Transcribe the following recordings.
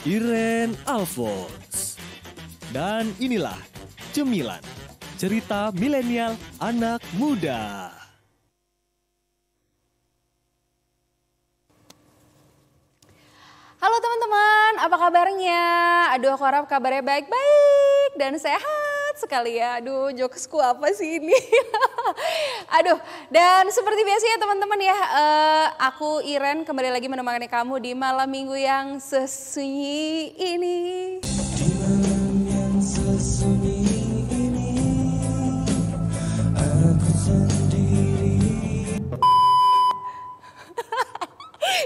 Iren Alphonse. Dan inilah Cemilan, cerita milenial anak muda. Halo teman-teman, apa kabarnya? Aduh, aku harap kabarnya baik-baik dan sehat sekali ya. Aduh, jokesku apa sih ini? Aduh, dan seperti biasa ya teman-teman ya, aku Iren kembali lagi menemani kamu di malam minggu yang sesunyi ini. Di malam yang sesunyi ini, aku sendiri.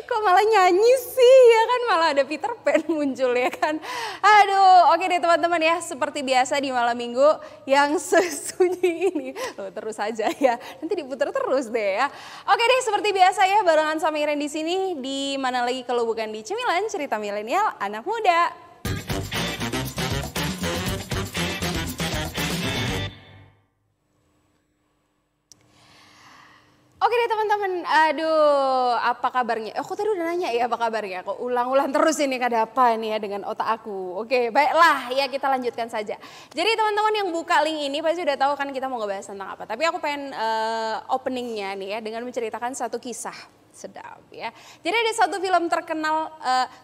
Kok malah nyanyi sih ya kan, malah ada Peter Pan muncul ya kan. Aduh, oke deh teman-teman ya, seperti biasa di malam minggu yang sesunyi ini. Loh, terus aja ya, nanti diputar terus deh ya. Oke deh, seperti biasa ya, barengan sama Iren di sini, di mana lagi kalau bukan di Cemilan, cerita milenial anak muda. Oke deh teman-teman, aduh apa kabarnya? Aku tadi udah nanya ya apa kabarnya, kok ulang-ulang terus ini ada apa ini ya dengan otak aku. Oke baiklah ya, kita lanjutkan saja. Jadi teman-teman yang buka link ini pasti udah tahu kan kita mau ngebahas tentang apa. Tapi aku pengen openingnya nih ya dengan menceritakan satu kisah sedap ya. Jadi ada satu film terkenal,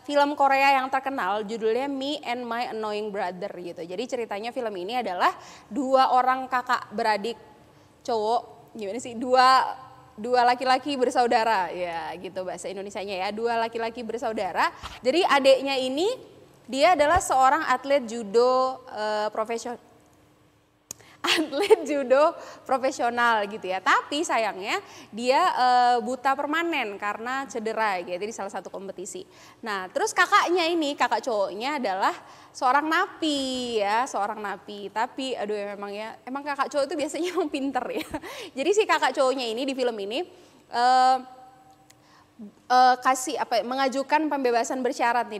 film Korea yang terkenal judulnya Me and My Annoying Brother gitu. Jadi ceritanya film ini adalah dua orang kakak beradik cowok, gimana sih, dua laki-laki bersaudara ya gitu bahasa Indonesianya ya, dua laki-laki bersaudara. Jadi adiknya ini dia adalah seorang atlet judo profesional gitu ya. Tapi sayangnya dia buta permanen karena cedera gitu di salah satu kompetisi. Nah, terus kakaknya ini, kakak cowoknya adalah seorang napi ya, seorang napi. Tapi aduh ya emang kakak cowok itu biasanya emang pinter ya. Jadi si kakak cowoknya ini di film ini mengajukan pembebasan bersyarat nih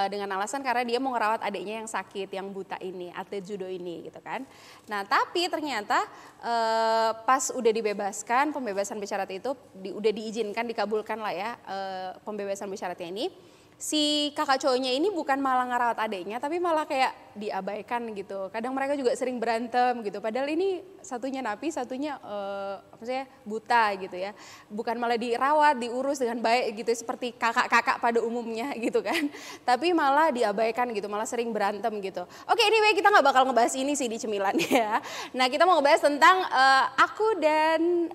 dengan alasan karena dia mau ngerawat adiknya yang sakit, yang buta ini, atlet judo ini gitu kan. Nah tapi ternyata pas udah dibebaskan, pembebasan bersyarat itu udah diizinkan, dikabulkan lah ya pembebasan bersyaratnya ini. Si kakak cowoknya ini bukan malah ngerawat adiknya, tapi malah kayak diabaikan gitu. Kadang mereka juga sering berantem gitu. Padahal ini satunya napi, satunya buta gitu ya. Bukan malah dirawat, diurus dengan baik gitu seperti kakak-kakak pada umumnya gitu kan. Tapi malah diabaikan gitu, malah sering berantem gitu. Oke, anyway kita nggak bakal ngebahas ini sih di Cemilan ya. Nah kita mau ngebahas tentang aku dan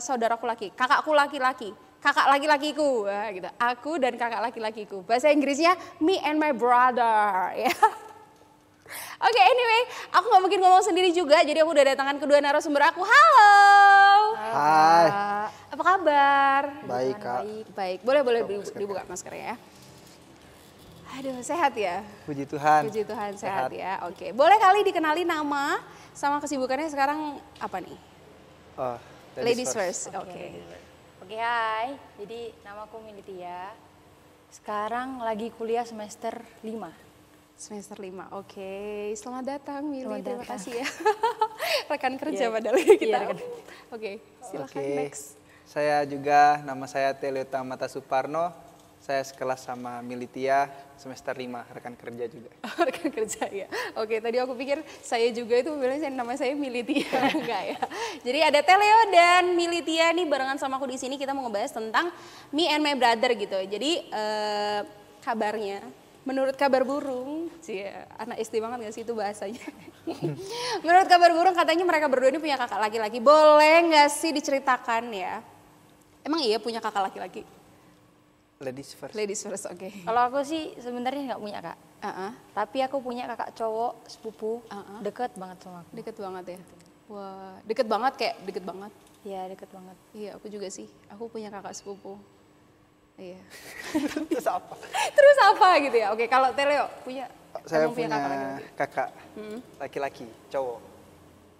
saudaraku laki, kakakku laki-laki. Kakak laki-lakiku gitu. Aku dan kakak laki-lakiku. Bahasa Inggrisnya me and my brother ya. Oke, anyway, aku nggak mungkin ngomong sendiri juga, jadi aku udah datangkan kedua narasumber aku. Halo. Hai. Apa kabar? Baik, Kak. Baik. Boleh dibuka maskernya ya. Aduh, sehat ya? Puji Tuhan. Puji Tuhan sehat ya. Oke, boleh kali dikenali nama sama kesibukannya sekarang apa nih? Oh, Ladies first. Oke. Oke, hai. Jadi namaku Militia. Sekarang lagi kuliah semester 5. Semester 5, oke. Selamat datang Mili, Selamat terima datang. kasih ya. Rekan kerja Iya. padahal kita. Iya, rekan. Oke, silakan Oke. next. Saya juga, nama saya Teleota Mata Suparno. Saya sekelas sama Militia, semester 5, rekan kerja juga. Rekan kerja ya. Oke, tadi aku pikir saya juga itu bilang nama saya Militia, enggak ya. Jadi ada Teleo dan Militia nih barengan sama aku di sini, kita mau ngebahas tentang Me and My Brother gitu. Jadi kabarnya, menurut kabar burung, anak SD banget gak sih itu bahasanya. Menurut kabar burung katanya mereka berdua ini punya kakak laki-laki. Boleh gak sih diceritakan ya? Emang iya punya kakak laki-laki? Ladies first. Ladies first, oke. Kalau aku sih sebenarnya nggak punya kak. Tapi aku punya kakak cowok sepupu, deket banget sama aku. Deket banget ya? Wah, deket banget kayak deket banget. Iya, deket banget. Iya, aku juga sih. Aku punya kakak sepupu. Iya. Terus apa? Terus apa gitu ya? Oke, kalau Teleo punya? Saya emang punya laki-laki? kakak laki-laki, cowok.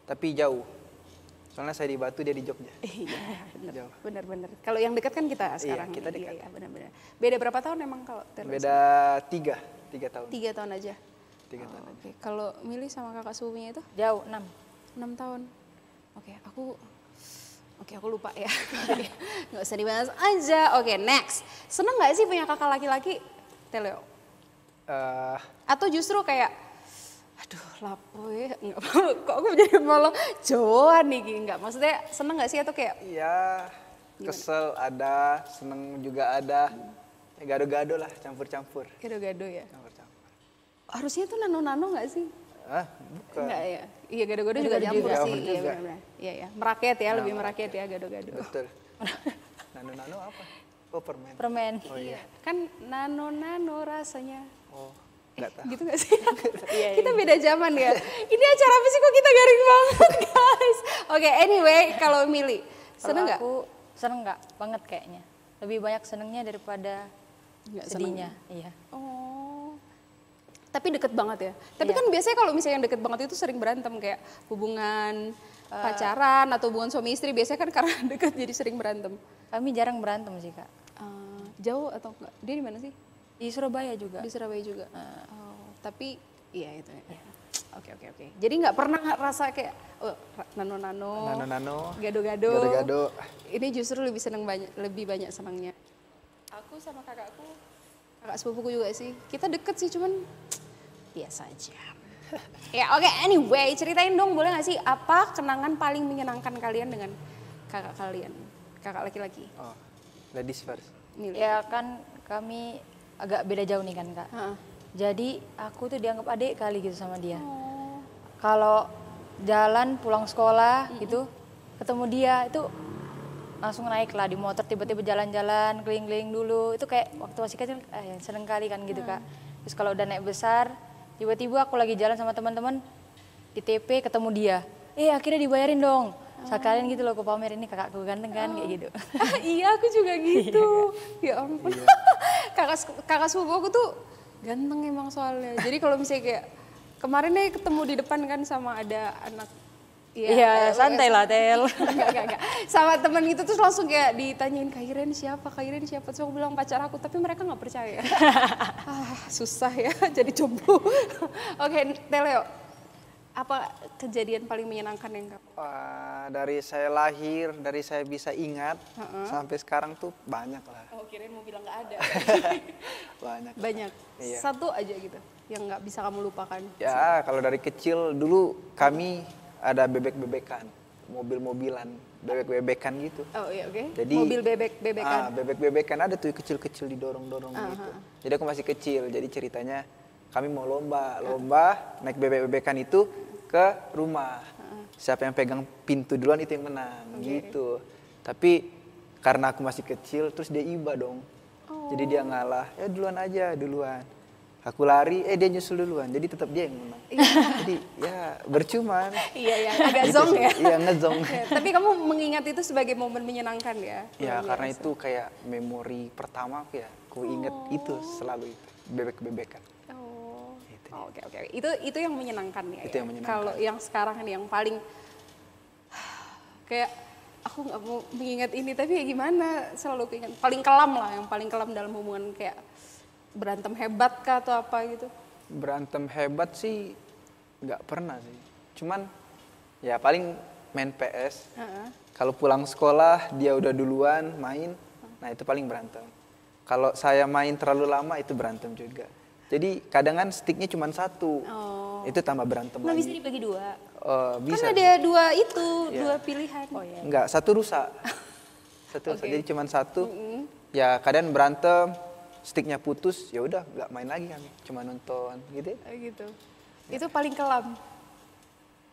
Tapi jauh. Soalnya saya di Batu, dia di Jogja. Iya, Jauh. bener. Kalau yang dekat kan kita sekarang. kita dekat. Iya, benar-benar. Beda berapa tahun emang kalau Teleo? Beda 3 tahun. 3 tahun aja. 3 tahun aja. Oke, kalau Mili sama kakak sepupunya itu? Jauh, 6. 6 tahun. Oke, aku lupa ya. Nggak usah dibahas aja. Oke, next. Seneng nggak sih punya kakak laki-laki, Teleo? Atau justru kayak, aduh lapo ya, enggak, kok aku jadi malah Jawa nih, enggak, maksudnya seneng gak sih atau kayak, Ya kesel ada, seneng juga ada. Ya, gado-gado lah, campur-campur. gado-gado ya? Campur-campur. Harusnya tuh nano-nano gak sih? Bukan. Enggak ya? Iya gado-gado juga Gado-gado nyampur juga. sih, Nyampur iya juga. benar-benar. Iya ya, merakyat ya, lebih merakyat ya gado-gado. Betul. Nano-nano apa? Oh, permen. Permen. Oh iya. Kan nano-nano rasanya. Oh, enggak tahu. Gitu gak sih? Kita beda zaman ya. Ini acara apa sih kok kita garing banget guys. Oke, anyway, kalau milih, seneng Kalau nggak? aku seneng nggak banget kayaknya. Lebih banyak senengnya daripada Nggak sedihnya. Iya. Oh. Tapi deket banget ya. Tapi Iya. kan biasanya kalau misalnya yang deket banget itu sering berantem kayak hubungan pacaran atau hubungan suami istri biasanya kan karena deket jadi sering berantem. Kami jarang berantem sih kak. Jauh atau enggak? Dia di mana sih? Di Surabaya juga. Di Surabaya juga. Oh, tapi iya itu ya. Oke. Jadi nggak pernah rasa kayak nano-nano, Nano-nano. gado-gado. Gado-gado. Ini justru lebih banyak senangnya. Aku sama kakak sepupuku juga sih. Kita deket sih cuman biasa aja. Ya oke, anyway, ceritain dong boleh gak sih apa kenangan paling menyenangkan kalian dengan kakak kalian? Kakak laki-laki. Oh, ladies first. Milih. Ya kan kami agak beda jauh nih kan kak. Heeh. Jadi aku tuh dianggap adik kali gitu sama dia. Oh. Kalau jalan pulang sekolah gitu ketemu dia itu langsung naik lah di motor tiba-tiba jalan-jalan keliling-keliling dulu. Itu kayak waktu masih kecil seneng kali kan gitu kak. Terus kalau udah naik besar tiba-tiba aku lagi jalan sama teman-teman di TP ketemu dia. Akhirnya dibayarin dong. Sekalian gitu loh aku pamer ini kakakku ganteng kan kayak gitu. Iya aku juga gitu. Ya ampun. kakak sepupu aku tuh ganteng emang soalnya. Jadi kalau misalnya kayak kemarin nih ketemu di depan kan sama ada anak. Iya, santai lah Tel. Enggak. Sama temen gitu terus langsung kayak ditanyain Kak Iren siapa. Terus aku bilang pacar aku tapi mereka nggak percaya. Susah ya jadi jomblo. Oke, Teleo. Apa kejadian paling menyenangkan yang kamu? Wah, dari saya lahir, dari saya bisa ingat, sampai sekarang tuh banyak lah. Oh, kirain mau bilang nggak ada. Banyak. Banyak. Iya. Satu aja gitu yang nggak bisa kamu lupakan. Ya, kalau dari kecil dulu kami ada bebek-bebekan, mobil-mobilan, bebek-bebekan gitu. Oh iya oke. Jadi Mobil bebek-bebekan. bebek-bebekan ada tuh kecil-kecil didorong-dorong gitu. Jadi aku masih kecil, jadi ceritanya kami mau lomba naik bebek-bebekan itu ke rumah. Siapa yang pegang pintu duluan itu yang menang gitu. Tapi karena aku masih kecil terus dia iba dong. Jadi dia ngalah, duluan. Aku lari, dia nyusul duluan. Jadi tetap dia yang menang. Jadi ya bercuma. Iya, agak Gitu zong sih. ya. Iya, ngezong. Ya, tapi kamu mengingat itu sebagai momen menyenangkan ya? Ya, Luar karena biasa. itu kayak memori pertama aku ya. Aku inget itu selalu itu, bebek-bebekan. Oh, Gitu. oke. Itu yang menyenangkan ya. Itu ya? yang menyenangkan. Kalau yang sekarang ini yang paling kayak aku nggak mau mengingat ini tapi ya gimana selalu keinget. Paling kelam lah, yang paling kelam dalam hubungan kayak berantem hebat kah atau apa gitu? Berantem hebat sih nggak pernah sih. Cuman ya paling main PS. Kalau pulang sekolah dia udah duluan main, nah itu paling berantem. Kalau saya main terlalu lama itu berantem juga. Jadi kadang kan sticknya cuma satu, itu tambah berantem Nggak bisa lagi. dibagi dua. Bisa. Kan ada dua itu, Iya. dua pilihan. Oh iya. Enggak, satu rusak. Jadi cuma satu. Ya kadang berantem, sticknya putus, ya udah nggak main lagi kami, cuma nonton gitu. Gitu. Itu paling kelam.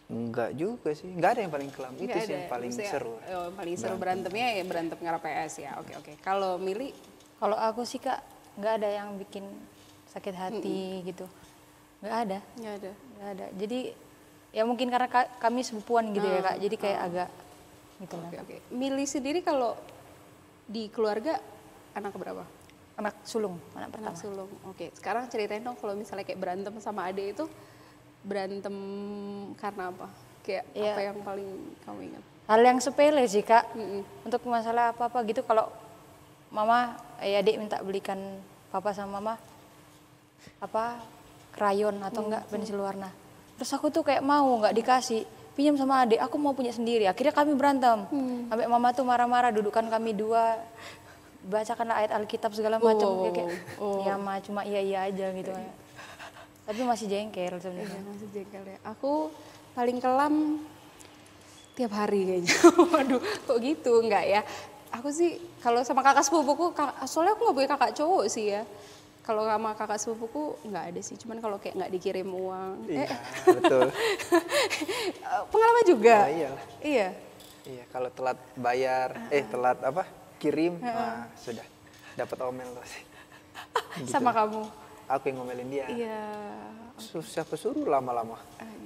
Enggak juga sih, nggak ada yang paling kelam. Itu Nggak sih ada. yang paling Maksudnya, seru. Paling seru berantemnya ya berantem ngarep PS ya. Oke. Kalau Mili, Kalau aku sih kak nggak ada yang bikin sakit hati gitu. Nggak ada. nggak ada. Nggak ada. Jadi ya mungkin karena kami sepupuan gitu ya kak. Jadi kayak agak gitu lah. Oke. Mili sendiri kalau di keluarga anak berapa? Anak sulung, anak pertama. Anak sulung. Oke. Sekarang ceritain dong kalau misalnya kayak berantem sama adik itu berantem karena apa? Kayak Iya. apa yang paling kamu ingat? Hal yang sepele sih kak. Untuk masalah apa-apa gitu kalau mama, adik minta belikan papa sama mama apa krayon atau enggak pensil warna. Terus aku tuh kayak mau nggak dikasih, pinjam sama adik, aku mau punya sendiri. Akhirnya kami berantem. Sampai mama tuh marah-marah, dudukan kami dua, bacakan ayat Alkitab segala macam. Kayak ya ma cuma iya aja gitu. Tapi masih jengkel Iya, sebenarnya. masih jengkel ya. Aku paling kelam tiap hari kayaknya. Waduh, kok gitu? Enggak ya. Aku sih kalau sama kakak sepupuku, soalnya aku nggak punya kakak cowok sih ya. Kalau sama kakak sepupuku nggak ada sih. Cuman kalau kayak nggak dikirim uang. Iya, betul. Pengalaman juga. Oh, iyalah. Iya. Iya, kalau telat bayar, telat apa? Kirim, nah sudah dapat omel tuh sih. Sama kamu. Aku yang ngomelin dia. Iya. Siapa suruh lama-lama?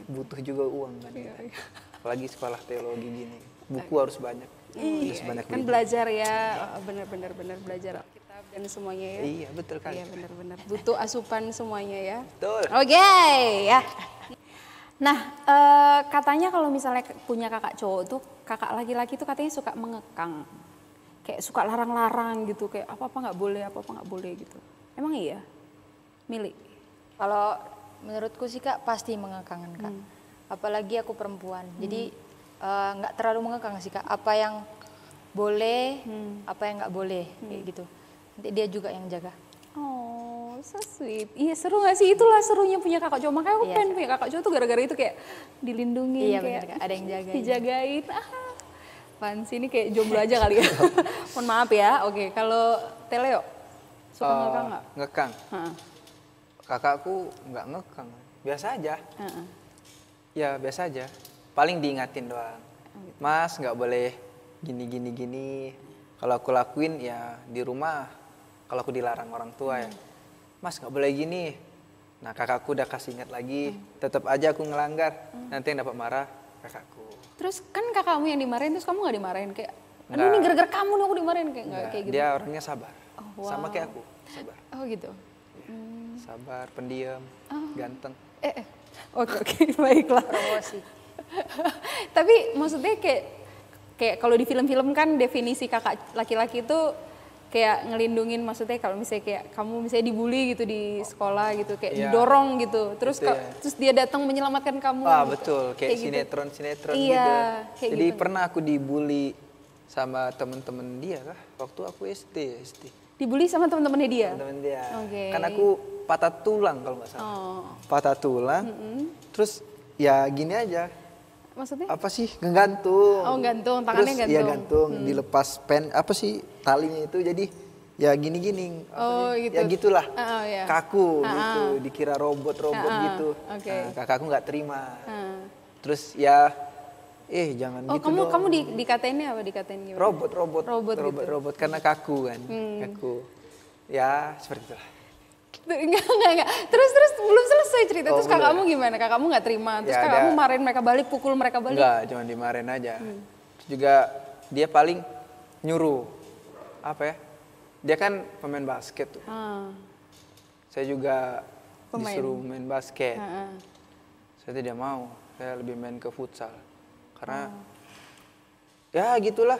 Butuh juga uang kan. Iya. Apalagi sekolah teologi gini. Buku harus banyak. Harus banyak Kan beli. belajar ya, benar-benar belajar Alkitab dan semuanya ya. Iya, betul kali. Iya benar-benar butuh asupan semuanya ya. Betul. Oke ya. Nah katanya kalau misalnya punya kakak cowok tuh, kakak laki-laki tuh katanya suka mengekang, kayak suka larang-larang gitu, kayak apa nggak boleh, apa nggak boleh gitu. Emang iya, Mili? Kalau menurutku sih Kak pasti mengekang Kak. Apalagi aku perempuan. Jadi nggak terlalu mengekang sih Kak. Apa yang boleh, apa yang nggak boleh kayak gitu. Nanti dia juga yang jaga. Oh, so sweet. Iya seru gak sih? Itulah serunya punya kakak cowok. Makanya aku Iya, pengen punya kakak cowok tuh gara-gara itu kayak dilindungi, Iya, kayak bener, Kak. Ada yang jagain. dijagain. Apaan sih ini kayak jomblo aja kali ya. Mohon maaf ya. Oke, kalau Teleo suka ngekang nggak? Ngekang. Heeh. Kakakku nggak ngekang. Biasa aja. Heeh. Ya, biasa aja. Paling diingatin doang. Mas, nggak boleh gini. Kalau aku lakuin ya di rumah, kalau aku dilarang orang tua ya, Mas nggak boleh gini. Nah kakakku udah kasih ingat lagi, tetap aja aku ngelanggar. Nanti yang dapat marah kakakku. Terus kan kakakmu yang dimarahin, terus kamu nggak dimarahin kayak, aduh Nggak. ini gara-gara kamu nih aku dimarahin kayak nggak Nggak, kayak gitu. dia orangnya sabar, Oh, wow. sama kayak aku, sabar. Oh gitu. Sabar, pendiam, ganteng. Oke, baiklah. Promosi. Tapi maksudnya kayak kalau di film-film kan definisi kakak laki-laki itu kayak ngelindungin, maksudnya kalau misalnya kayak kamu misalnya dibully gitu di sekolah gitu kayak Iya. didorong gitu. Terus Itu ya. terus dia datang menyelamatkan kamu. Ah gitu. betul, kayak gitu. sinetron Iya, gitu. kayak Jadi gitu. pernah aku dibully sama temen-temen dia kah? Waktu aku SD. Dibully sama teman-temannya dia. Temen dia. Oke. Kan aku patah tulang kalau nggak salah. Oh, Patah tulang. Terus ya gini aja. maksudnya? Apa sih? Ngegantung. Oh, gantung, tangannya Terus, Iya gantung. gantung, dilepas apa sih talinya itu jadi ya gini-gini. Apa Oh, sih? gitu. Ya gitulah. Iya. Kaku gitu, dikira robot gitu. Oke. Nah, kakakku nggak terima. Heeh. Terus ya jangan Oh, gitu kamu dong. kamu dikatainnya apa? Dikatain gimana? Robot karena kaku kan. Kaku. Ya, seperti itulah. Enggak. Terus belum selesai cerita. Oh, Terus belum. kakakmu gimana? Kakakmu nggak terima. Terus Ya, kakakmu ada- marahin mereka balik, pukul mereka balik. Enggak, cuma dimarahin aja. Terus juga dia paling nyuruh apa ya? Dia kan pemain basket tuh. Ah, Saya juga Pemain. disuruh main basket. ah. Saya tidak mau. Saya lebih main ke futsal. Karena ya gitulah.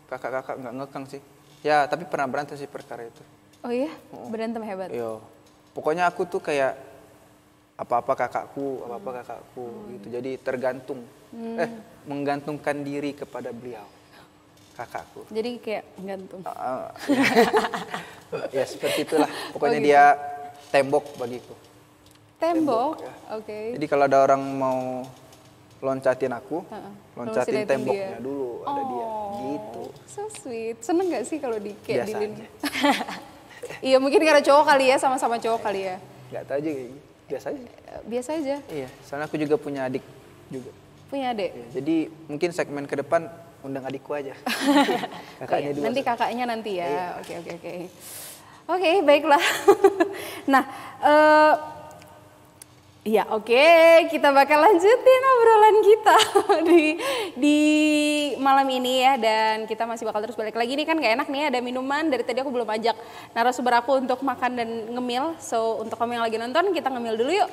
Kakak-kakak nggak ngekang sih. Ya, tapi pernah berantem sih perkara itu. Oh iya, berantem hebat. Yo. Pokoknya aku tuh kayak apa-apa kakakku gitu. Jadi tergantung. Menggantungkan diri kepada beliau. Kakakku. Jadi kayak gantung. Ya seperti itulah. Pokoknya gitu. dia tembok bagiku. Tembok. ya. Oke. Jadi kalau ada orang mau loncatin aku, loncatin Loncatin temboknya dia. dulu, ada dia. Gitu. So sweet. Seneng gak sih kalau di kayak Biasa dilin? aja. Iya mungkin karena cowok kali ya, sama-sama cowok kali ya. Gak tahu juga, biasa aja. Biasa aja. Iya, soalnya aku juga punya adik juga. Punya adik. Iya, jadi mungkin segmen ke depan undang adikku aja. Kakaknya Iya, dua. nanti kakaknya nanti ya. Oke. Oke, baiklah. Nah, ya oke, kita bakal lanjutin obrolan kita di malam ini ya, dan kita masih bakal terus balik lagi nih, kan gak enak nih ada minuman. Dari tadi aku belum ajak narasumber aku untuk makan dan ngemil. So untuk kamu yang lagi nonton, kita ngemil dulu yuk.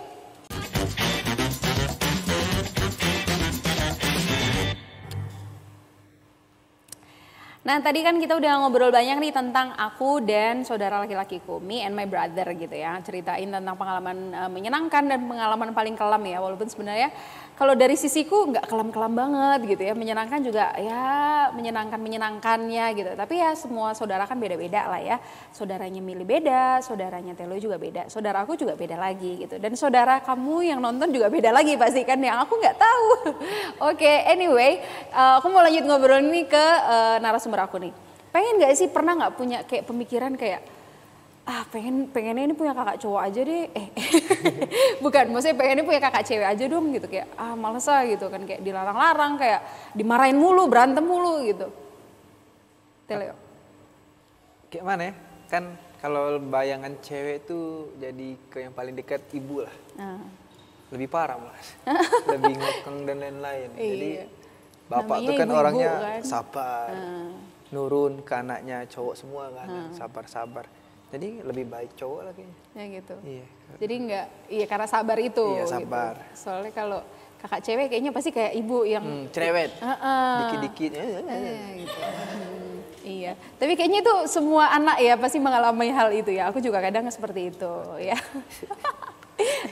Nah tadi kan kita udah ngobrol banyak nih tentang aku dan saudara laki-lakiku, me and my brother gitu ya. Ceritain tentang pengalaman menyenangkan dan pengalaman paling kelam ya. Walaupun sebenarnya kalau dari sisiku nggak kelam-kelam banget gitu ya. Menyenangkan juga ya menyenangkannya gitu. Tapi ya semua saudara kan beda-beda lah ya. Saudaranya Mili beda, saudaranya Telo juga beda. Saudara aku juga beda lagi gitu. Dan saudara kamu yang nonton juga beda lagi pasti kan, yang aku nggak tahu. Oke, anyway, aku mau lanjut ngobrol ini ke narasumber aku nih. Pengen nggak sih, pernah nggak punya kayak pemikiran kayak pengennya ini punya kakak cowok aja deh. Bukan, maksudnya pengennya punya kakak cewek aja dong gitu, kayak males gitu kan, kayak dilarang-larang, kayak dimarahin mulu, berantem mulu gitu. Teleo. Kayak mana ya? Kan kalau bayangan cewek tuh jadi ke yang paling dekat ibu lah. Lebih parah malah. Lebih ngokeng dan lain-lain. Jadi bapak Namanya tuh kan ibu-ibu orangnya kan. sabar. Nurun ke anaknya cowok semua kan, sabar-sabar. Jadi lebih baik cowok lah kayaknya. Ya gitu. Iya. Jadi enggak, iya karena sabar itu. Iya, sabar. Gitu. Soalnya kalau kakak cewek kayaknya pasti kayak ibu yang Cerewet. Dikit-dikit. gitu. Iya, tapi kayaknya itu semua anak ya pasti mengalami hal itu ya. Aku juga kadang seperti itu ya.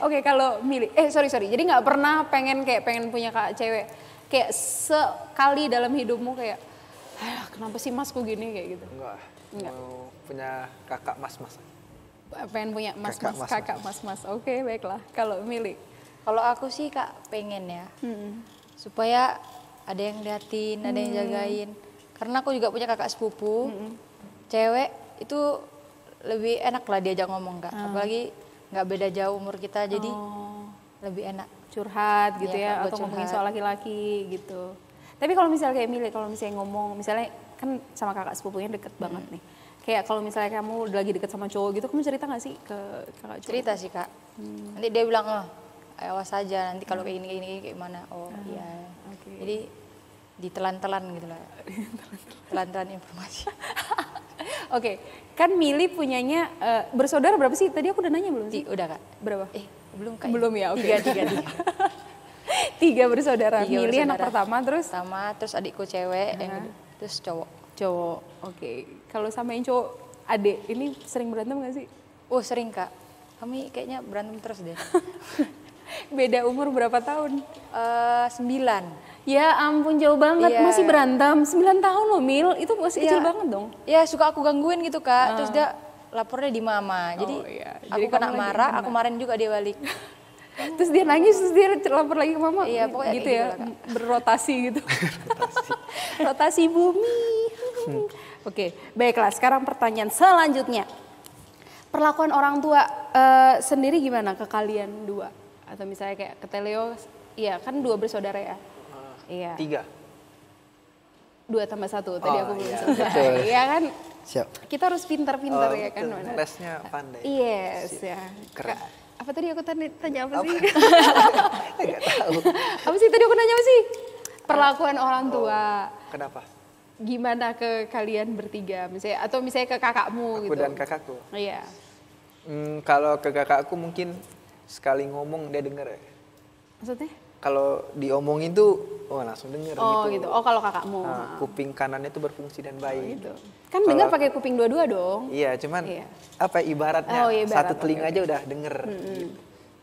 Oke, kalau Mili, sorry, jadi nggak pernah pengen punya kakak cewek, kayak sekali dalam hidupmu kayak, kenapa sih masku gini kayak gitu? Enggak. Enggak. Mau punya kakak mas-mas. Pengen punya kakak mas-mas. Oke, baiklah. Kalau Mili, Kalau aku sih Kak pengen ya, supaya ada yang liatin, ada yang jagain. Karena aku juga punya kakak sepupu, cewek itu lebih enak lah diajak ngomong Kak. Apalagi nggak beda jauh umur kita, jadi lebih enak. curhat gitu Iya, ya, Kak, buat atau ngomongin curhat. soal laki-laki gitu. Tapi kalau misalnya kayak Mili, kalau misalnya ngomong, misalnya kan sama kakak sepupunya deket banget nih. Kayak kalau misalnya kamu lagi deket sama cowok gitu, kamu cerita nggak sih ke kakak cowok? Cerita sih Kak. Nanti dia bilang, awas aja nanti kalau kayak gini kayak mana. Oh iya. Oke. Jadi ditelan-telan gitu lah. Telan-telan informasi. Oke, kan Mili punyanya bersaudara berapa sih? Tadi aku udah nanya belum sih? Udah Kak. Berapa? Belum Kak. Belum ya, oke. Tiga. Tiga bersaudara. Tiga Mili anak bersaudara. pertama, terus Terus adikku cewek, yang kedua, terus cowok. cowok. Oke, kalau sama yang cowok adik ini sering berantem gak sih? Oh sering Kak. Kami kayaknya berantem terus deh. Beda umur berapa tahun? 9. Ya ampun, jauh banget, Iya. masih berantem. 9 tahun loh Mil, itu masih kecil Iya. banget dong. Ya suka aku gangguin gitu Kak. Terus dia lapornya di mama. Jadi Oh, iya. aku Jadi kena kamu lagi marah, kena. aku marahin juga dia balik. Terus dia nangis, terus dia lapor lagi ke mama. Iya, pokoknya gitu kayak ya, gitu lah, Kak. berrotasi gitu. Rotasi bumi. Oke, baiklah. Sekarang pertanyaan selanjutnya. Perlakuan orang tua sendiri gimana ke kalian dua? Atau misalnya kayak ke Teleo, iya kan 2 bersaudara ya? Iya. 3. 2 tambah 1, tadi Oh, aku belum iya, selesai. betul. Iya kan? Siap. Kita harus pintar-pintar ya kan? Mana? Lesnya pandai. Yes, Siap. ya. Keren. Apa tadi aku tanya apa sih? Enggak tahu. Apa sih tadi aku nanya apa sih? Perlakuan orang tua. Kenapa? Gimana ke kalian bertiga misalnya, atau misalnya ke kakakmu Aku gitu? dan kakakku. Iya. Kalau ke kakakku mungkin sekali ngomong dia denger ya. Maksudnya? Kalau diomongin tuh, langsung denger Oh gitu. gitu. Oh kalau kakakmu. Nah, kuping kanannya tuh berfungsi dan baik. Gitu. Kan dengar pakai kuping dua-dua dong. Iya, cuman Iya. apa ibaratnya Oh, iya, ibarat. satu telinga Oke, aja udah denger. Gitu.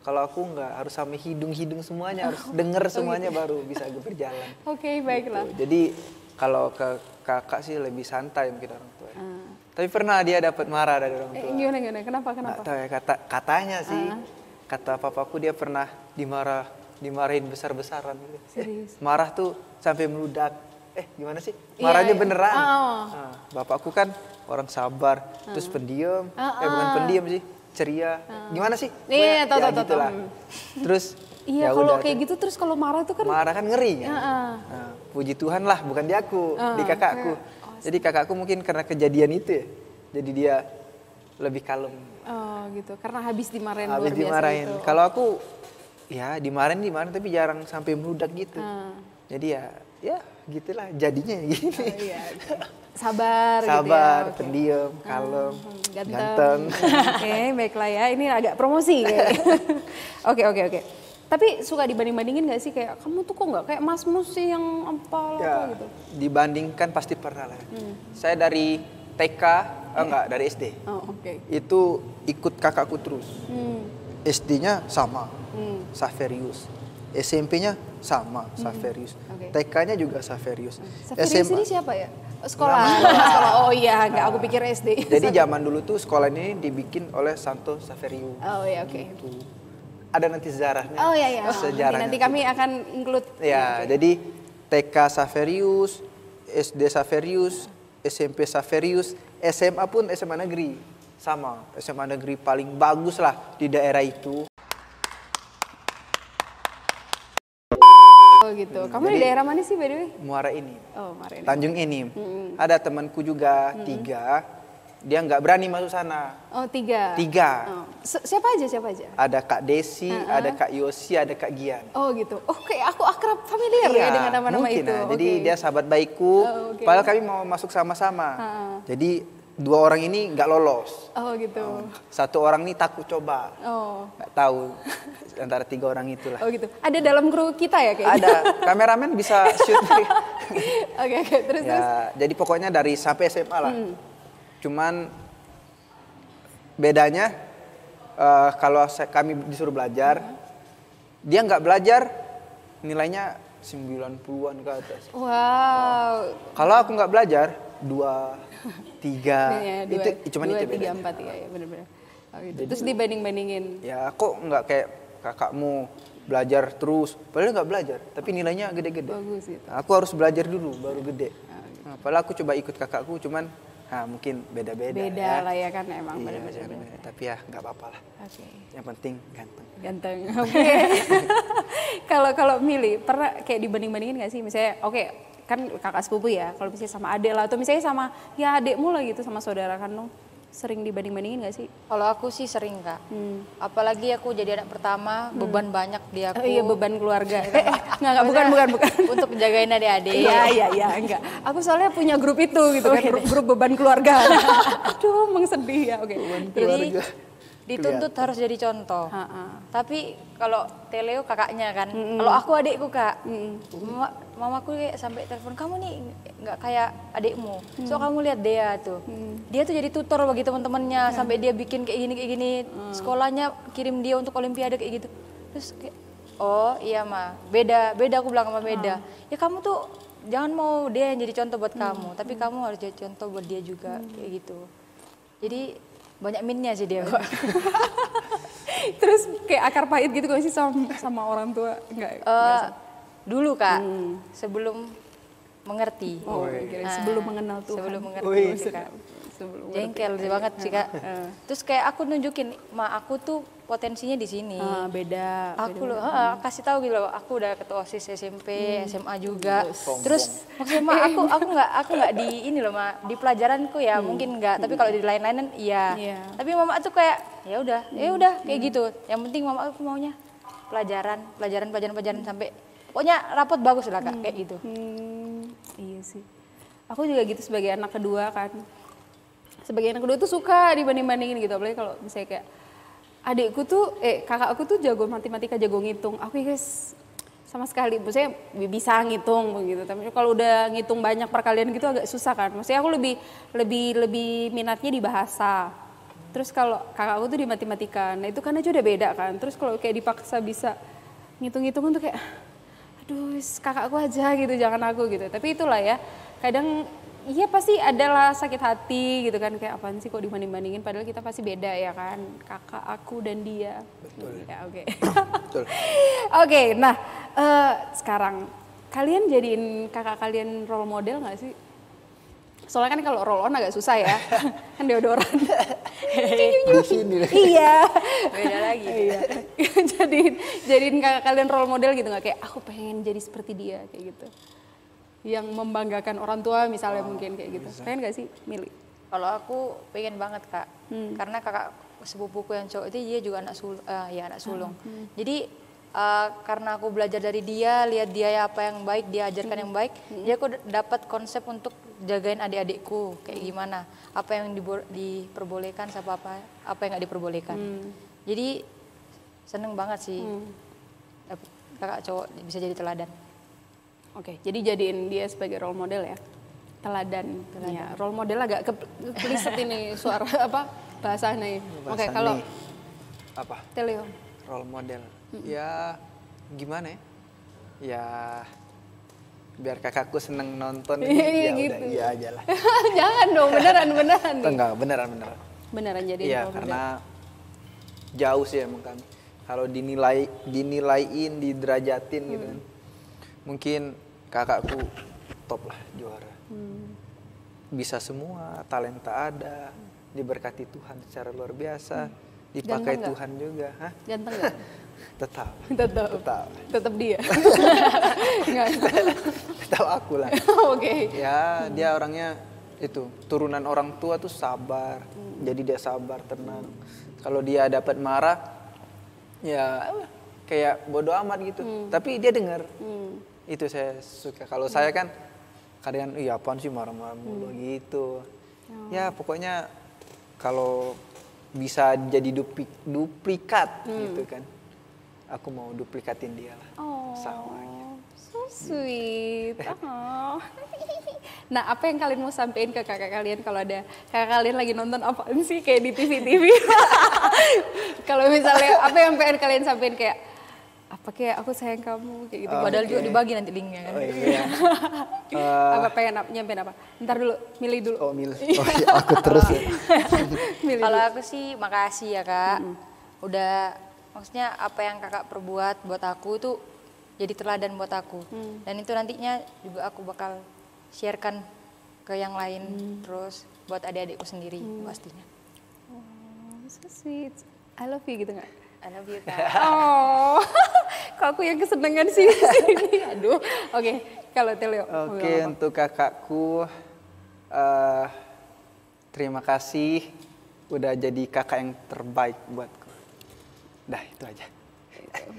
Kalau aku nggak, harus sampai hidung-hidung semuanya, harus denger gitu. semuanya baru bisa berjalan. Oke, baiklah. Gitu. Jadi kalau ke kakak sih lebih santai mungkin orang tua. Tapi pernah dia dapat marah dari orang tua. Gimana? Kenapa? Nggak tahu ya, katanya sih, kata papaku dia pernah dimarahin besar-besaran gitu. Serius? Marah tuh sampai meludak. Gimana sih? Iya, Marahnya iya. beneran. Oh. Nah, bapakku kan orang sabar, terus pendiam. Bukan pendiam sih, ceria. Gimana sih? Iya, Pokoknya tahu. gitulah. Terus Iya, ya kalau udah kayak tuh. gitu terus kalau marah tuh kan. Marah kan ngeri kan? Nah, puji Tuhan lah, bukan di aku, di kakakku. Jadi kakakku mungkin karena kejadian itu ya, jadi dia lebih kalem. Oh gitu, karena habis dimarahin Habis luar biasa dimarahin. gitu. Kalau aku ya dimarahin tapi jarang sampai meludak gitu. Jadi ya gitulah jadinya gini. Oh, iya. Sabar gitu ya. Sabar, Oke. pendiam, kalem, Ganteng. Oke, baiklah ya. Ini agak promosi kayaknya. Oke. Tapi suka dibanding-bandingin gak sih kayak kamu tuh kok nggak kayak Masmu sih yang apa Ya, gitu? dibandingkan pasti pernah lah. Saya dari TK, enggak, dari SD. Oh oke. Itu ikut kakakku terus. Hmm. SD-nya sama, Saverius. SMP-nya sama, Saverius. Oke. TK-nya juga Saverius. Saverius ini siapa ya? Sekolah. Sekolah. Oh iya, nggak aku pikir SD. Jadi zaman dulu tuh sekolah ini dibikin oleh Santo Saverius. Oh iya oke. Gitu. Ada nanti sejarahnya. Oh iya iya. Sejarahnya. Nanti kami akan include. Ya, jadi TK Saverius, SD Saverius, SMP Saverius, SMA pun SMA negeri. Sama, SMA negeri paling bagus lah di daerah itu. Oh gitu. Kamu di daerah mana sih by the way? Muara ini, Oh Maren. Tanjung Enim. Ada temanku juga, 3. Dia nggak berani masuk sana. Oh 3. 3. Oh. Siapa aja? Ada Kak Desi, ada Kak Yosi, ada Kak Gian. Oh gitu. Oh kayak aku akrab familiar ya dengan nama-nama mungkin itu. lah. Jadi Oke. dia sahabat baikku. Oh, oke. Padahal kami mau masuk sama-sama. Jadi 2 orang ini nggak lolos. Oh gitu. 1 orang ini takut coba. Oh. Nggak tahu antara 3 orang itulah. Oh gitu. Ada dalam kru kita ya kayaknya. Ada kameramen bisa shoot. Oke terus. Ya, jadi pokoknya dari sampai SMA lah. Cuman bedanya kalau kami disuruh belajar, dia nggak belajar nilainya 90-an ke atas. Wow. Kalau aku nggak belajar 2, 3 Ya, itu cuman 2, itu 3, bedanya. 4 ya benar-benar. Oh, gitu. Terus dibanding-bandingin. Ya kok nggak kayak kakakmu belajar terus, padahal nggak belajar, tapi nilainya gede-gede. Bagus gitu. Nah, aku harus belajar dulu baru gede. Nah, padahal aku coba ikut kakakku, cuman mungkin beda-beda. Beda lah ya kan emang Iya, benar-benar. beda-beda. Tapi ya nggak apa-apa lah. Oke. Yang penting ganteng. Ganteng. Oke. Kalau milih pernah kayak dibanding-bandingin nggak sih? Misalnya oke, kan kakak sepupu ya. Kalau misalnya sama adik lah atau misalnya sama ya adikmu lah gitu sama saudara kandung. Sering dibanding-bandingin nggak sih? Kalau aku sih sering Kak. Apalagi aku jadi anak pertama, beban banyak di aku. Oh, iya beban keluarga. Enggak bukan. Untuk jagain adik-adik. Iya, enggak. Aku soalnya punya grup itu gitu kan, grup beban keluarga. Aduh, emang sedih ya. Oke. Jadi dituntut harus jadi contoh. Ha-ha. Tapi kalau Teleo kakaknya kan, kalau aku adikku Kak, mamaku kayak sampai telepon kamu nih nggak kayak adikmu. So kamu lihat dia tuh, dia tuh jadi tutor bagi teman-temannya sampai dia bikin kayak gini. Sekolahnya kirim dia untuk olimpiade kayak gitu. Terus kayak, oh iya mah, beda aku bilang sama beda. Ya kamu tuh jangan mau dia yang jadi contoh buat kamu, tapi kamu harus jadi contoh buat dia juga kayak gitu. Jadi banyak minnya sih dia Kak. Terus kayak akar pahit gitu gak sih sama orang tua? Enggak. Dulu Kak, sebelum mengerti. Oh, kira sebelum mengenal Tuhan. Sebelum mengerti sih, Kak. Sebelum Jengkel sih banget sih Kak. Terus kayak aku nunjukin, aku tuh potensinya di sini. beda. Aku loh, kasih tahu gitu loh, aku udah ketua OSIS SMP, SMA juga. Terus maksudnya aku nggak di ini loh di pelajaranku ya mungkin nggak, tapi kalau di lain-lainan iya. Tapi mama tuh kayak ya udah kayak gitu. Yang penting mama aku maunya pelajaran sampai pokoknya rapot bagus lah Kak kayak gitu. Iya sih. Aku juga gitu sebagai anak kedua kan. Sebagai anak kedua tuh suka dibanding-bandingin gitu, apalagi kalau misalnya kayak adikku tuh, kakakku tuh jago matematika, jago ngitung. Aku guys sama sekali, maksudnya bisa ngitung begitu. Tapi kalau udah ngitung banyak perkalian gitu agak susah kan. Maksudnya aku lebih minatnya di bahasa. Terus kalau kakakku tuh di matematika, nah itu kan aja udah beda kan. Terus kalau kayak dipaksa bisa ngitung-ngitungan tuh kayak, aduh kakakku aja gitu, jangan aku gitu. Tapi itulah ya, kadang iya pasti adalah sakit hati gitu kan, kayak apaan sih kok dibanding-bandingin, padahal kita pasti beda ya kan, kakak aku dan dia. Betul. Ya, oke. Betul. Oke, nah sekarang kalian jadiin kakak kalian role model nggak sih? Soalnya kan kalau roll on agak susah ya, kan deodoran. Di sini. Iya. Beda lagi. Iya. jadiin kakak kalian role model gitu nggak, kayak aku pengen jadi seperti dia kayak gitu. Yang membanggakan orang tua misalnya mungkin kayak gitu. Pengen gak sih milih? Kalau aku pengen banget Kak, karena kakak sepupuku yang cowok itu dia juga anak sulung. Jadi karena aku belajar dari dia, lihat dia apa yang baik, dia ajarkan yang baik, jadi aku dapat konsep untuk jagain adik-adikku kayak gimana, apa yang diperbolehkan sama apa yang nggak diperbolehkan. Jadi seneng banget sih. kakak cowok bisa jadi teladan. Oke, jadi jadiin dia sebagai role model ya. Teladan. Ya, role model agak kepeliset ini suara apa bahasanya. Oke, Bahasa kalau nih, apa? Telio. Role model. Ya gimana ya? Ya biar kakakku seneng nonton Iya, ya gitu. udah iya aja lah. Jangan dong, beneran nih. Enggak, beneran. Beneran jadi Iya, role model. karena jauh sih emang kami. Kalau dinilaiin, diderajatin gitu kan. Mungkin kakakku top lah, juara. Bisa semua, talenta ada, diberkati Tuhan secara luar biasa, dipakai Ganteng nggak? Tuhan juga. Hah? Ganteng nggak? Tetap. Tetap dia. Nggak. Tetap aku lah. Oke. Ya, dia orangnya itu turunan orang tua tuh sabar. Jadi dia sabar, tenang. Kalau dia dapat marah, ya kayak bodoh amat gitu. Tapi dia dengar. Itu saya suka. Kalau saya kan kadang, iya apaan sih marah-marah mulu gitu. Ya pokoknya kalau bisa jadi duplikat gitu kan. Aku mau duplikatin dia lah. Sama. So sweet. Oh. Nah, apa yang kalian mau sampein ke kakak kalian kalau ada kakak kalian lagi nonton apaan sih kayak di TV-TV? Kalau misalnya apa yang pengen kalian sampein kayak apa kayak aku sayang kamu kayak gitu. Padahal juga dibagi nanti linknya kan. Oh iya. Apa pengen nyampein apa? Ntar dulu, milih dulu. Oh mil. Oh iya, aku terus ya. Milih Kalau dulu. aku sih makasih ya kak, udah maksudnya apa yang kakak perbuat buat aku itu jadi teladan buat aku. Dan itu nantinya juga aku bakal sharekan ke yang lain, terus buat adik-adikku sendiri pastinya. So sweet. I love you gitu nggak? I love you kak. Oh, kok aku yang kesenangan sih di sini. Aduh. Oke, kalau Telio. mau Oke, bilang apa? untuk kakakku, terima kasih udah jadi kakak yang terbaik buatku. Dah, itu aja.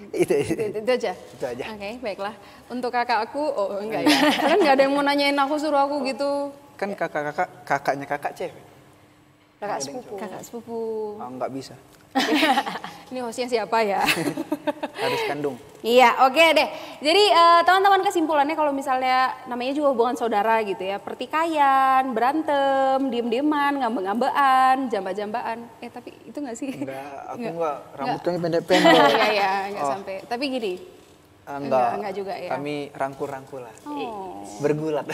itu Itu aja. Itu aja. Oke, baiklah. Untuk kakak aku, oh enggak ya. Kalian nggak ada yang mau nanyain aku, suruh aku gitu. Kan kakaknya kakak cewek. Kakak sepupu. Kakak sepupu. Oh, nggak bisa. Ini hostnya siapa ya? Harus kandung. Iya, oke deh. Jadi teman-teman kesimpulannya kalau misalnya namanya juga hubungan saudara gitu ya, pertikaian, berantem, diem-dieman, ngambek-ngambekan, jamba-jambaan. Tapi itu nggak sih? Enggak, aku Nggak. enggak. Rambutnya pendek-pendek. Iya, iya, nggak Oh. sampai. Tapi gini, enggak juga ya. Kami rangkul-rangkulan. Oh. Bergulat.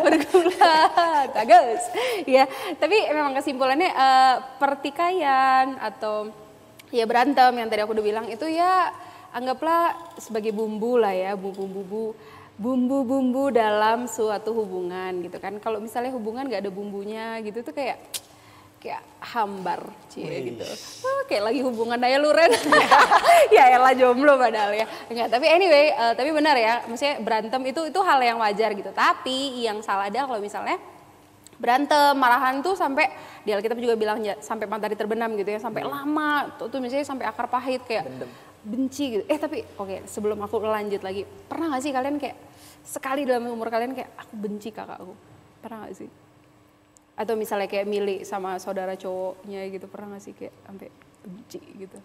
Bergulat, bagus. Ya, tapi memang kesimpulannya pertikaian atau ya berantem yang tadi aku udah bilang itu ya anggaplah sebagai bumbu lah ya, bumbu-bumbu dalam suatu hubungan gitu kan. Kalau misalnya hubungan nggak ada bumbunya gitu tuh kayak hambar gitu. Kayak lagi hubungan Daya Luren. Ya elah jomblo padahal ya. Enggak, tapi anyway, tapi benar ya. Maksudnya berantem itu hal yang wajar gitu. Tapi yang salah adalah kalau misalnya berantem, marahan tuh sampai di Alkitab juga bilang sampai matahari terbenam gitu ya, sampai lama. Tuh misalnya sampai akar pahit kayak benci gitu. Tapi oke, sebelum aku lanjut lagi, pernah gak sih kalian kayak sekali dalam umur kalian kayak aku benci kakakku? Pernah gak sih? Atau misalnya kayak milih sama saudara cowoknya gitu, pernah gak sih kayak sampai benci gitu?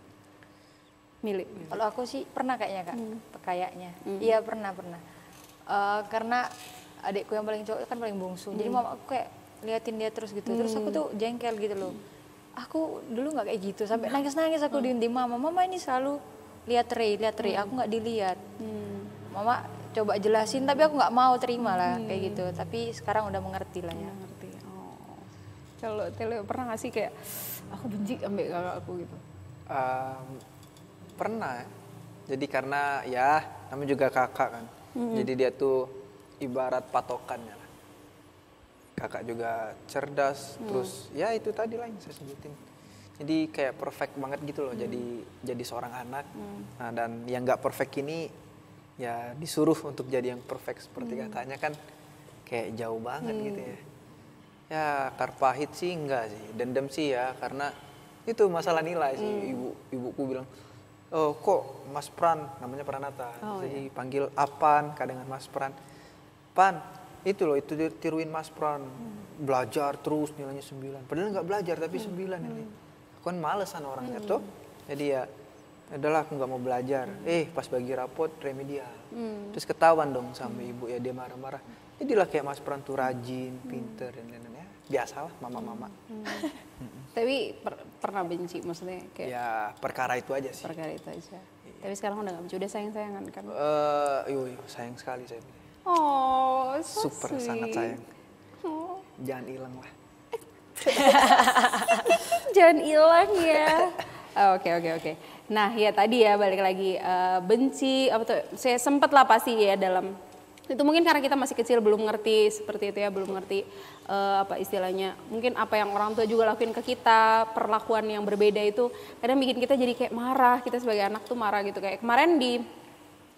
Milih. Kalau aku sih pernah kayaknya kak, kayaknya. Iya pernah. Karena adikku yang paling cowok kan paling bungsu, jadi mama aku kayak liatin dia terus gitu. Terus aku tuh jengkel gitu loh. Aku dulu nggak kayak gitu, sampai nangis aku diem mama ini selalu lihat Ray, aku nggak dilihat. Mama coba jelasin tapi aku nggak mau terima lah kayak gitu. Tapi sekarang udah mengerti lah ya. Ngerti. Oh. Kalau Tele pernah gak sih kayak aku benci ambek kakak aku gitu? Pernah. Jadi karena ya namanya juga kakak kan. Jadi dia tuh ibarat patokannya lah. Kakak juga cerdas, terus ya itu tadi lah yang saya sebutin. Jadi kayak perfect banget gitu loh, jadi seorang anak. Nah, dan yang nggak perfect ini ya disuruh untuk jadi yang perfect seperti kakaknya kan kayak jauh banget gitu ya. Ya akar pahit sih enggak sih, dendam sih ya karena itu masalah nilai sih. Ibuku bilang, oh kok Mas Pran, namanya Pranata, jadi panggil Apan, kadang Mas Pran. Pan, itu loh, itu tiruin Mas Pran, belajar terus nilainya 9. Padahal nggak belajar tapi 9 ini. Aku kan malesan orangnya tuh, jadi ya Adalah aku nggak mau belajar. Pas bagi rapot remedial. Terus ketahuan dong sama ibu ya, dia marah-marah. Jadilah kayak Mas Pran tuh rajin, pinter dan lain-lain ya. Biasalah mama-mama. Tapi pernah benci maksudnya kayak Ya perkara itu aja sih. perkara itu aja. Tapi sekarang udah gak benci, udah sayang-sayangan kan? Sayang sekali saya. Oh, so Super sweet. sangat sayang. Oh. Jangan hilang lah. Jangan hilang ya. Oke. Nah ya tadi ya balik lagi benci apa tuh? Saya sempet lah pasti ya dalam itu mungkin karena kita masih kecil belum ngerti seperti itu ya, belum ngerti apa istilahnya. Mungkin apa yang orang tua juga lakuin ke kita, perlakuan yang berbeda itu kadang bikin kita jadi kayak marah. Kita sebagai anak tuh marah gitu. Kayak kemarin di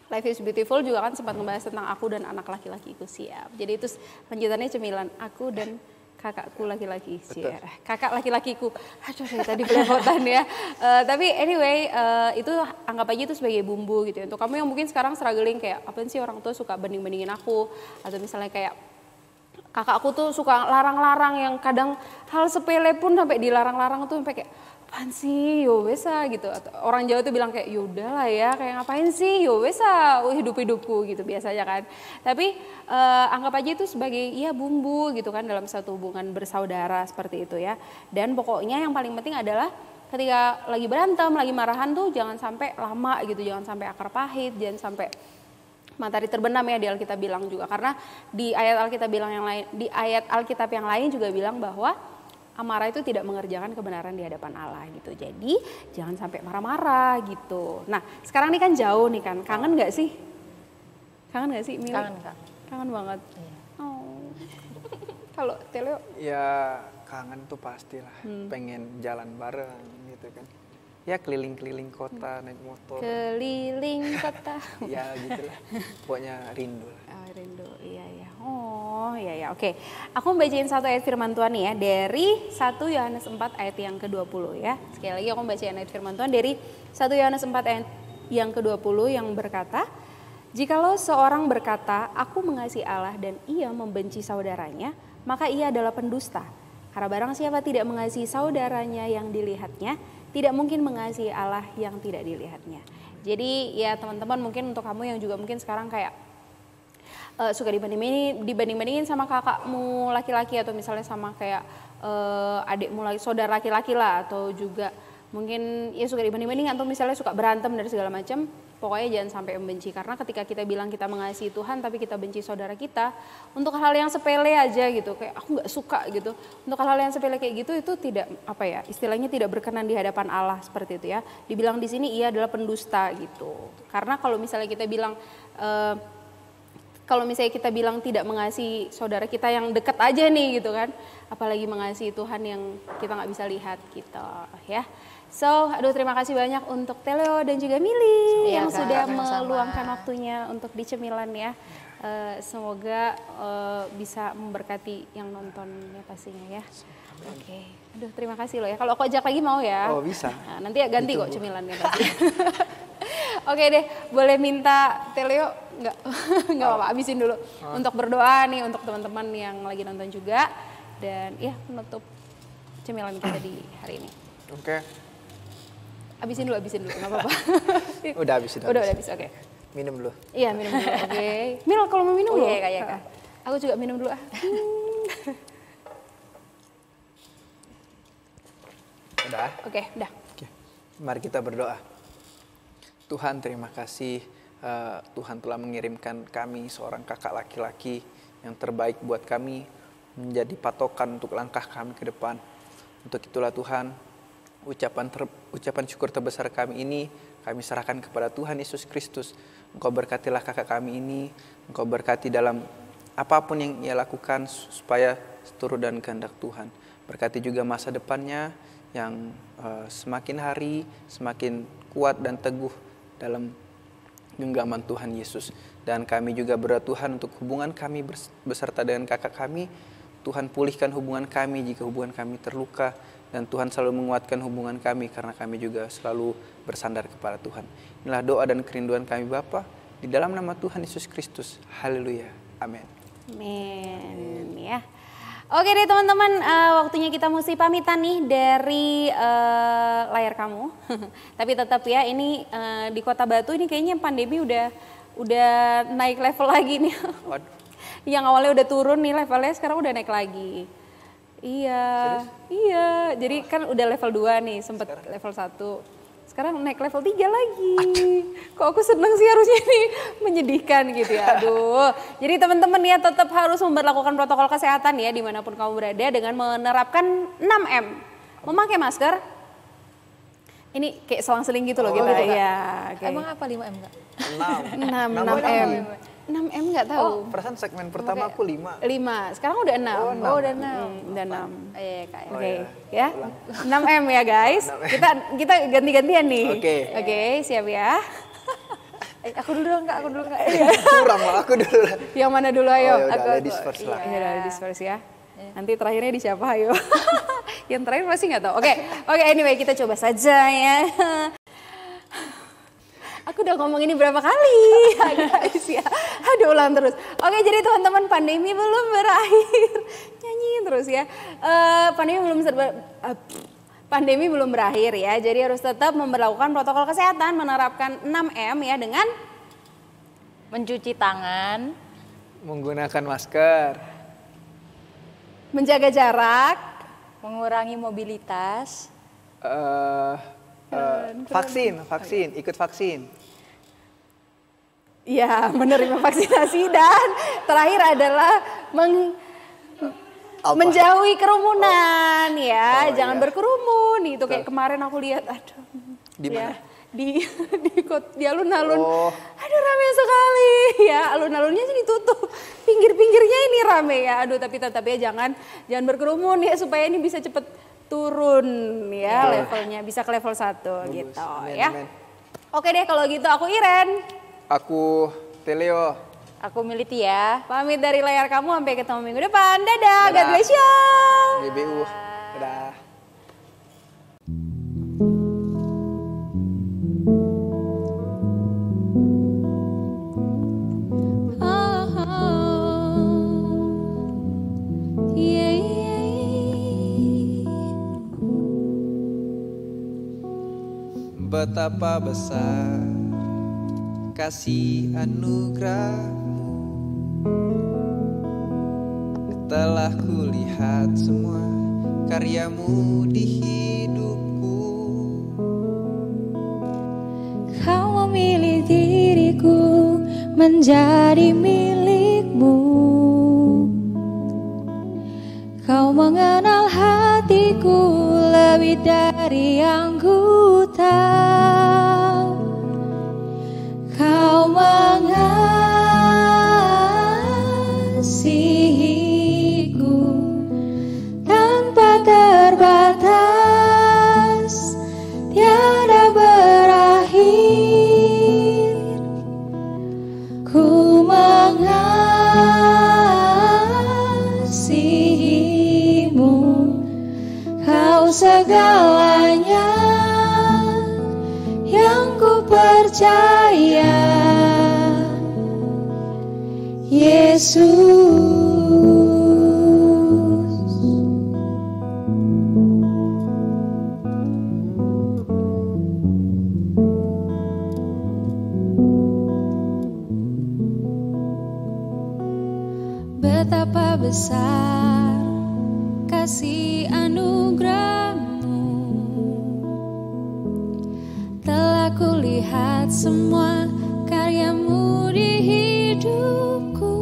Life is Beautiful juga kan sempat ngebahas tentang aku dan anak laki-lakiku, siap. Jadi itu lanjutannya cemilan aku dan kakakku laki-laki, siap. Kakak laki-lakiku, aduh dari tadi belepotan ya. Tapi anyway, itu anggap aja itu sebagai bumbu gitu ya. Untuk kamu yang mungkin sekarang struggling kayak, apa sih orang tua suka banding-bandingin aku. Atau misalnya kayak kakakku tuh suka larang-larang yang kadang hal sepele pun sampai dilarang-larang tuh sampai kayak, apaan sih, yo wesa gitu. Atau orang Jawa tuh bilang kayak, yaudah lah ya, kayak ngapain sih, yo wesa, hidup-hidupku gitu biasanya kan. Tapi anggap aja itu sebagai ya bumbu gitu kan dalam satu hubungan bersaudara seperti itu ya. Dan pokoknya yang paling penting adalah ketika lagi berantem, lagi marahan tuh jangan sampai lama gitu, jangan sampai akar pahit, jangan sampai matahari terbenam ya di Alkitab bilang juga. Karena di ayat Alkitab yang lain juga bilang bahwa amarah itu tidak mengerjakan kebenaran di hadapan Allah gitu. Jadi jangan sampai marah-marah gitu. Nah sekarang ini kan jauh nih kan, kangen nggak sih? Kangen nggak sih Mili? Kangen Kak. Kangen banget. Iya. Oh. Kalau Teleo? Ya kangen tuh pastilah. Pengen jalan bareng gitu kan. Ya keliling-keliling kota naik motor. Keliling kota. Ya gitulah. Pokoknya rindu lah. Oh, rindu, iya. Oh, iya. Oke. Aku membacain satu ayat firman Tuhan nih ya. Dari 1 Yohanes 4 ayat yang ke-20 ya. Sekali lagi aku membacain ayat firman Tuhan dari 1 Yohanes 4 ayat yang ke-20 yang berkata, jikalau seorang berkata, aku mengasihi Allah dan ia membenci saudaranya, maka ia adalah pendusta. Karena barang siapa tidak mengasihi saudaranya yang dilihatnya, tidak mungkin mengasihi Allah yang tidak dilihatnya. Jadi ya teman-teman mungkin untuk kamu yang juga mungkin sekarang kayak suka dibanding-bandingin sama kakakmu laki-laki atau misalnya sama kayak adikmu lagi, saudara laki-laki lah, atau juga mungkin ya suka dibanding-bandingin atau misalnya suka berantem dan segala macam. Pokoknya jangan sampai membenci, karena ketika kita bilang kita mengasihi Tuhan tapi kita benci saudara kita untuk hal yang sepele aja gitu, kayak aku nggak suka gitu, untuk hal yang sepele kayak gitu itu tidak apa ya istilahnya tidak berkenan di hadapan Allah seperti itu ya. Dibilang di sini ia adalah pendusta gitu, karena kalau misalnya kita bilang tidak mengasihi saudara kita yang dekat aja nih gitu kan, apalagi mengasihi Tuhan yang kita nggak bisa lihat gitu ya. So, terima kasih banyak untuk Teleo dan juga Mili yang Kak, sudah sama-sama. meluangkan waktunya untuk di Cemilan ya. Semoga bisa memberkati yang nonton ya pastinya ya. Oke. Terima kasih loh ya. Kalau aku ajak lagi mau ya. Oh bisa. Nah, nanti ya ganti kok Cemilannya pasti. Oke deh, boleh minta Teleo nggak apa-apa, habisin dulu untuk berdoa nih untuk teman-teman yang lagi nonton juga, dan ya menutup Cemilan kita di hari ini. Oke. Habisin dulu, nggak apa-apa. Udah habis. Udah habis, oke. Minum dulu. Iya, minum dulu, oke. Mil, kalau mau minum loh. Iya, Kak. Aku juga minum dulu ah. Udah. Oke, udah. Oke. Mari kita berdoa. Tuhan, terima kasih Tuhan telah mengirimkan kami seorang kakak laki-laki yang terbaik buat kami, menjadi patokan untuk langkah kami ke depan. Untuk itulah Tuhan, ucapan syukur terbesar kami ini kami serahkan kepada Tuhan Yesus Kristus. Engkau berkatilah kakak kami ini, Engkau berkati dalam apapun yang ia lakukan supaya seturut dan kehendak Tuhan. Berkati juga masa depannya yang semakin hari semakin kuat dan teguh dalam genggaman Tuhan Yesus. Dan kami juga berdoa Tuhan untuk hubungan kami beserta dengan kakak kami. Tuhan pulihkan hubungan kami jika hubungan kami terluka. Dan Tuhan selalu menguatkan hubungan kami karena kami juga selalu bersandar kepada Tuhan. Inilah doa dan kerinduan kami Bapa di dalam nama Tuhan Yesus Kristus. Haleluya. Amin. Amin ya. Oke deh teman-teman, waktunya kita mesti pamitan nih dari layar kamu. Tapi tetap ya, ini di Kota Batu ini kayaknya pandemi udah naik level lagi nih. Waduh. Yang awalnya udah turun nih levelnya, sekarang udah naik lagi. Iya, iya. Jadi kan udah level 2 nih, sempet level 1. Sekarang naik level 3 lagi. Kok aku seneng sih, harusnya ini menyedihkan gitu ya. Aduh. Jadi teman-teman ya tetap harus memperlakukan protokol kesehatan ya dimanapun kamu berada dengan menerapkan 6M. Memakai masker. Ini kayak selang-seling gitu loh kita. gitu, Kak. Ya, Emang apa 5M Kak? 6M. 6M nggak tahu. Perasaan segmen pertama aku 5. 5, sekarang udah 6. Oh udah 6. Udah 6. Iya Kak. Oke, iya. ya. 6M ya guys. Kita ganti-gantian nih. Oke. Siap ya. Aku dulu dong Kak, aku dulu Kak. Kurang lah, aku dulu. Yang mana dulu ayo? Oh, yaudah, ladies first lah. Iya, ladies first ya. Nanti terakhirnya di siapa ayo? Yang terakhir masih nggak tahu. Oke, anyway kita coba saja ya. Aku udah ngomong ini berapa kali guys ya. Aduh ulang terus. Oke jadi teman-teman, pandemi belum berakhir. Nyanyi terus ya. Pandemi belum berakhir ya. Jadi harus tetap memperlakukan protokol kesehatan, menerapkan 6M ya dengan Mencuci tangan, Menggunakan masker. menjaga jarak, mengurangi mobilitas, Vaksin, ikut vaksin. ya menerima vaksinasi, dan terakhir adalah menjauhi kerumunan ya, jangan berkerumun itu kayak kemarin aku lihat, aduh, Di ya, mana? di alun-alun, Oh. aduh rame sekali ya, alun-alunnya sih ditutup, pinggir-pinggirnya ini rame ya, aduh tapi tetap ya jangan berkerumun ya supaya ini bisa cepet turun ya levelnya, bisa ke level 1 gitu Amin, ya. amin. Oke deh kalau gitu, aku Iren. Aku Teleo. aku milih Tia. Pamit dari layar kamu, sampai ketemu minggu depan. Dadah, God Dadah. bless you. GBU. Dadah. Betapa besar kasih anugerahmu, telah kulihat semua karyamu di hidupku. Kau memilih diriku menjadi milikmu. Kau mengenal hatiku lebih dari yang ku tahu. Kau mengasihiku tanpa terbatas, tiada berakhir. Ku mengasihimu, kau segalanya yang ku percaya, Yesus. Betapa besar kasih anugerahmu, telah kulihat semua karyamu di hidupku.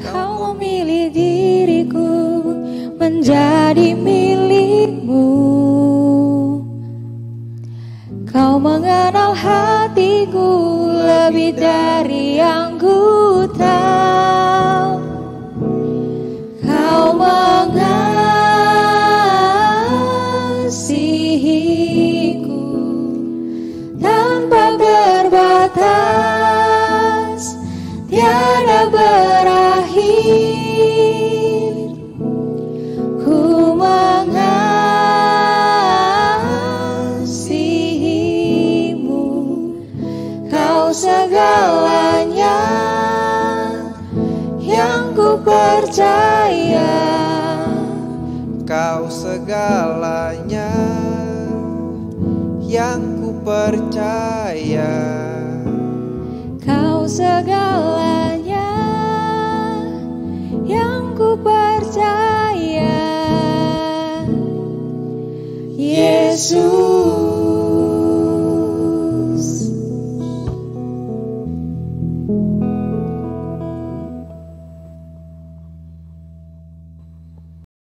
Kau memilih diriku menjadi milikmu. Kau mengenal hatiku lebih dari yang ku tahu. Kau mengasihiku tanpa terbatas, tiada berakhir. Ku mengasihimu, kau segalanya segalanya yang ku percaya. Kau segalanya yang ku percaya, Yesus.